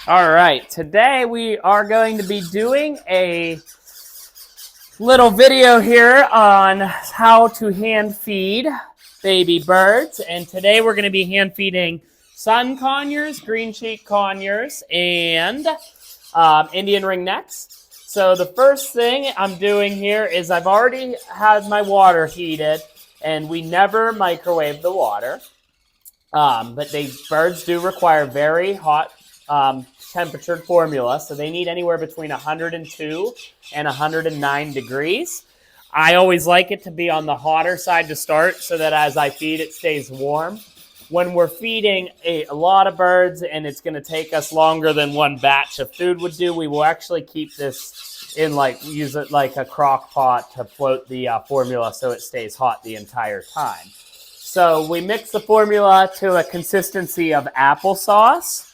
All right, today we are going to be doing a little video here on how to hand feed baby birds. And today we're going to be hand feeding Sun Conures, Green Cheek Conures, and Indian Ringnecks. So the first thing I'm doing here is I've already had my water heated, and we never microwave the water. But birds do require very hot temperatured formula, so they need anywhere between 102 and 109 degrees. I always like it to be on the hotter side to start so that as I feed it stays warm. When we're feeding a lot of birds and it's going to take us longer than one batch of food would do, we will actually keep this in use it like a crock pot to float the formula so it stays hot the entire time. So we mix the formula to a consistency of applesauce.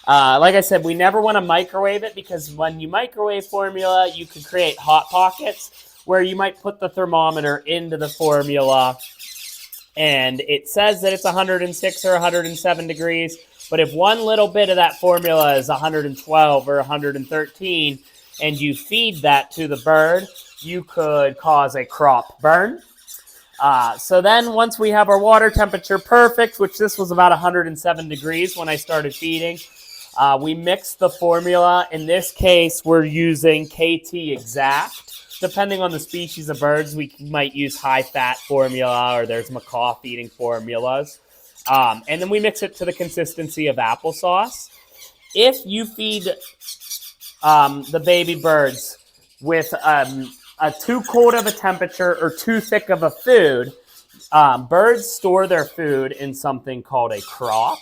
Like I said, we never want to microwave it because when you microwave formula, you can create hot pockets where you might put the thermometer into the formula and it says that it's 106 or 107 degrees. But if one little bit of that formula is 112 or 113 and you feed that to the bird, you could cause a crop burn. So then once we have our water temperature perfect, which this was about 107 degrees when I started feeding, we mix the formula. In this case, we're using KT Exact. Depending on the species of birds, we might use high-fat formula, or there's macaw feeding formulas. And then we mix it to the consistency of applesauce. If you feed the baby birds with too cold of a temperature or too thick of a food, birds store their food in something called a crop.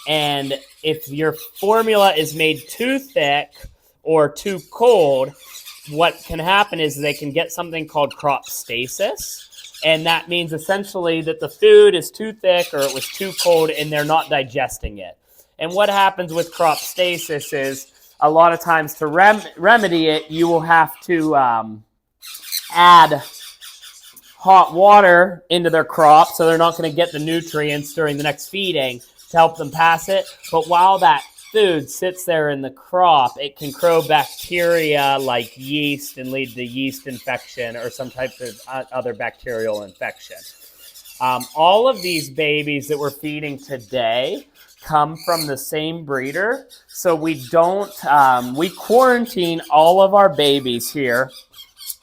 And if your formula is made too thick or too cold, what can happen is they can get something called crop stasis. And that means essentially that the food is too thick or it was too cold and they're not digesting it. And what happens with crop stasis is a lot of times to remedy it, you will have to add hot water into their crop so they're not going to get the nutrients during the next feeding to help them pass it. But while that food sits there in the crop, it can grow bacteria like yeast and lead to yeast infection or some type of other bacterial infection. All of these babies that we're feeding today come from the same breeder. So we quarantine all of our babies here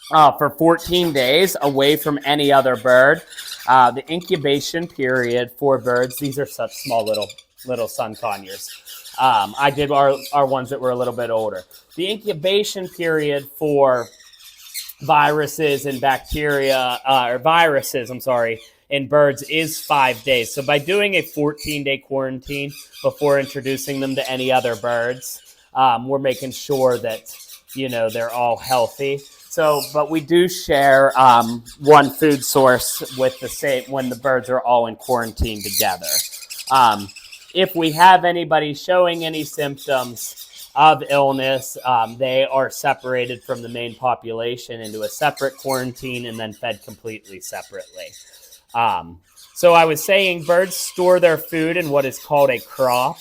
for 14 days away from any other bird. The incubation period for birds, these are such small little Sun Conures. I did our ones that were a little bit older. The incubation period for viruses and bacteria, in birds is 5 days. So by doing a 14-day quarantine before introducing them to any other birds, we're making sure that, they're all healthy. So, but we do share one food source with when the birds are all in quarantine together. If we have anybody showing any symptoms of illness, they are separated from the main population into a separate quarantine and then fed completely separately. So I was saying birds store their food in what is called a crop,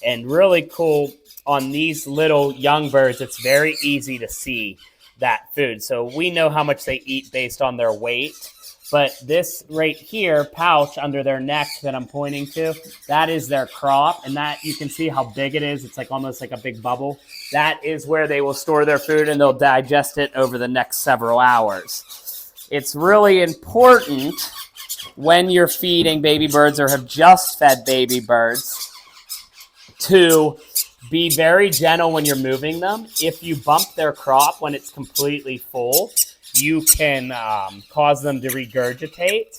and really cool on these little young birds, it's very easy to see that food. So we know how much they eat based on their weight. But this right here, pouch under their neck that I'm pointing to, that is their crop. And that, you can see how big it is. It's almost like a big bubble. That is where they will store their food and they'll digest it over the next several hours. It's really important when you're feeding baby birds or have just fed baby birds to be very gentle when you're moving them. If you bump their crop when it's completely full, you can cause them to regurgitate,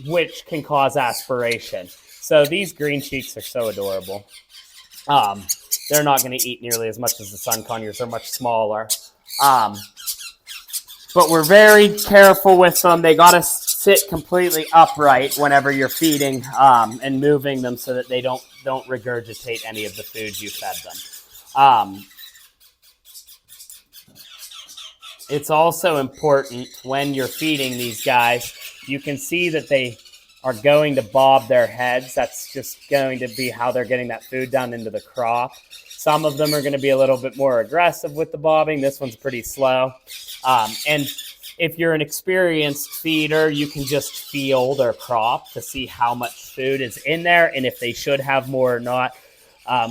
which can cause aspiration. So these green cheeks are so adorable. They're not going to eat nearly as much as the Sun Conures. They're much smaller. But we're very careful with them. They got to sit completely upright whenever you're feeding and moving them so that they don't regurgitate any of the food you fed them. It's also important when you're feeding these guys, you can see that they are going to bob their heads. That's just going to be how they're getting that food down into the crop. Some of them are going to be a little bit more aggressive with the bobbing. This one's pretty slow. And if you're an experienced feeder, you can just feel their crop to see how much food is in there and if they should have more or not.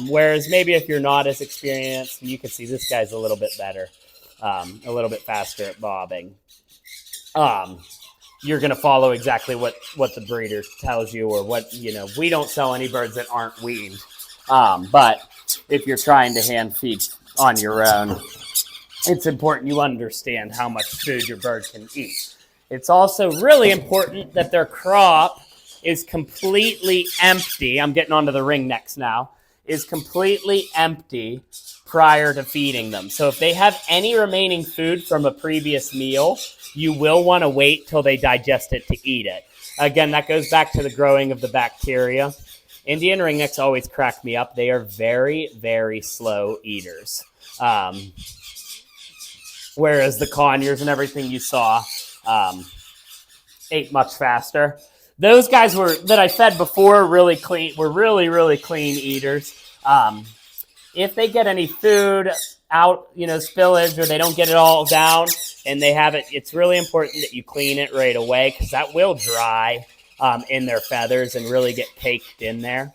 Whereas maybe if you're not as experienced, you can see this guy's a little bit better, a little bit faster at bobbing. You're going to follow exactly what the breeder tells you, or what, we don't sell any birds that aren't weaned. But if you're trying to hand feed on your own, it's important you understand how much food your bird can eat. It's also really important that their crop is completely empty. I'm getting onto the ringnecks now. Is completely empty prior to feeding them. So if they have any remaining food from a previous meal, you will want to wait till they digest it to eat it. Again, that goes back to the growing of the bacteria. Indian ringnecks always crack me up. They are very, very slow eaters. Whereas the conures and everything you saw ate much faster. Those guys that I fed before really clean, were really, really clean eaters. If they get any food out, spillage, or they don't get it all down and they have it, it's really important that you clean it right away, because that will dry in their feathers and really get caked in there.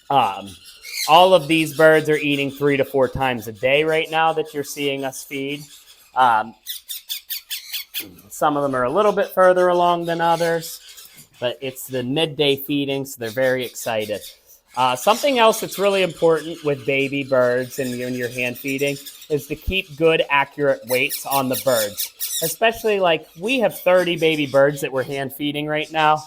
All of these birds are eating 3 to 4 times a day right now that you're seeing us feed. Some of them are a little bit further along than others, but it's the midday feeding, so they're very excited. Something else that's really important with baby birds and when you're hand feeding is to keep good, accurate weights on the birds. Especially like we have 30 baby birds that we're hand feeding right now.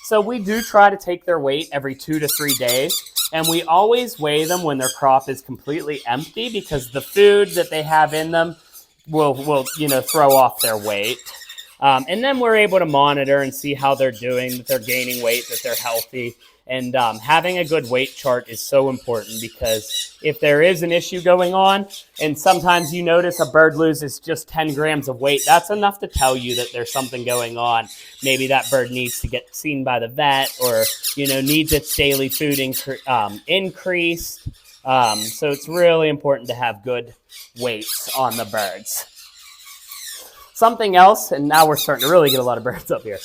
So we do try to take their weight every 2 to 3 days. And we always weigh them when their crop is completely empty, because the food that they have in them will throw off their weight. And then we're able to monitor and see how they're doing, that they're gaining weight, that they're healthy. And having a good weight chart is so important, because if there is an issue going on, and sometimes you notice a bird loses just 10 grams of weight, that's enough to tell you that there's something going on. Maybe that bird needs to get seen by the vet, or, needs its daily food increased. So it's really important to have good weights on the birds. Something else, and now we're starting to really get a lot of birds up here.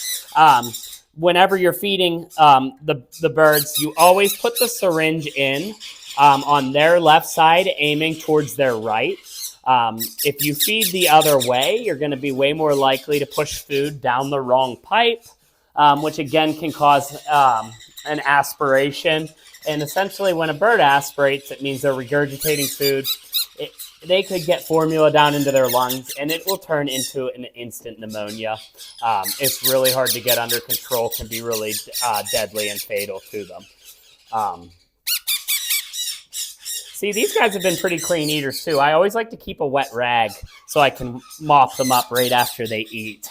Whenever you're feeding the birds, you always put the syringe in on their left side, aiming towards their right. If you feed the other way, you're going to be way more likely to push food down the wrong pipe, which again can cause an aspiration. And essentially when a bird aspirates, it means they're regurgitating food. They could get formula down into their lungs, and it will turn into an instant pneumonia. It's really hard to get under control, can be really deadly and fatal to them. See, these guys have been pretty clean eaters too. I always like to keep a wet rag so I can mop them up right after they eat.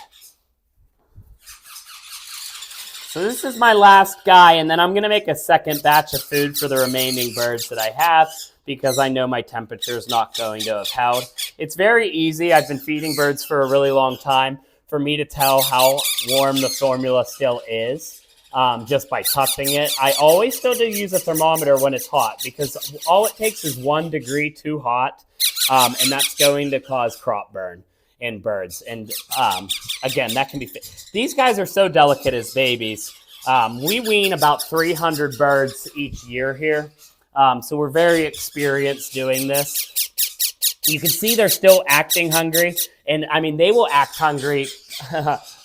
So this is my last guy, and then I'm going to make a second batch of food for the remaining birds that I have, because I know my temperature is not going to have held. It's very easy. I've been feeding birds for a really long time for me to tell how warm the formula still is just by touching it. I always still do use a thermometer when it's hot, because all it takes is 1 degree too hot, and that's going to cause crop burn in birds. And again, that can be these guys are so delicate as babies. We wean about 300 birds each year here. So we're very experienced doing this. You can see they're still acting hungry. And I mean, they will act hungry.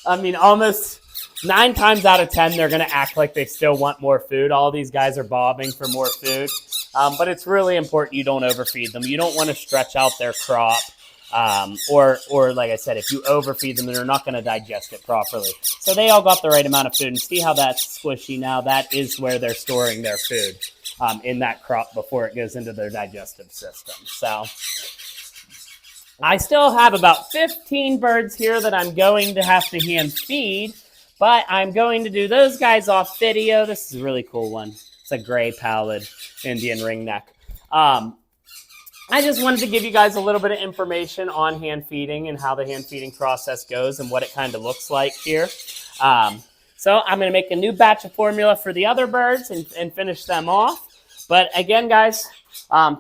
Almost 9 times out of 10, they're going to act like they still want more food. All these guys are bobbing for more food. But it's really important you don't overfeed them. You don't want to stretch out their crop. Or like I said, if you overfeed them, they're not going to digest it properly. So they all got the right amount of food. And see how that's squishy now? That is where they're storing their food. In that crop before it goes into their digestive system. So I still have about 15 birds here that I'm going to have to hand feed, but I'm going to do those guys off video. This is a really cool one. It's a gray pallid Indian ringneck. I just wanted to give you guys a little bit of information on hand feeding and how the hand feeding process goes and what it kind of looks like here. So I'm going to make a new batch of formula for the other birds and finish them off. But again, guys,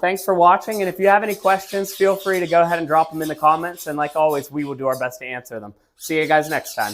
thanks for watching. And if you have any questions, feel free to go ahead and drop them in the comments. And like always, we will do our best to answer them. See you guys next time.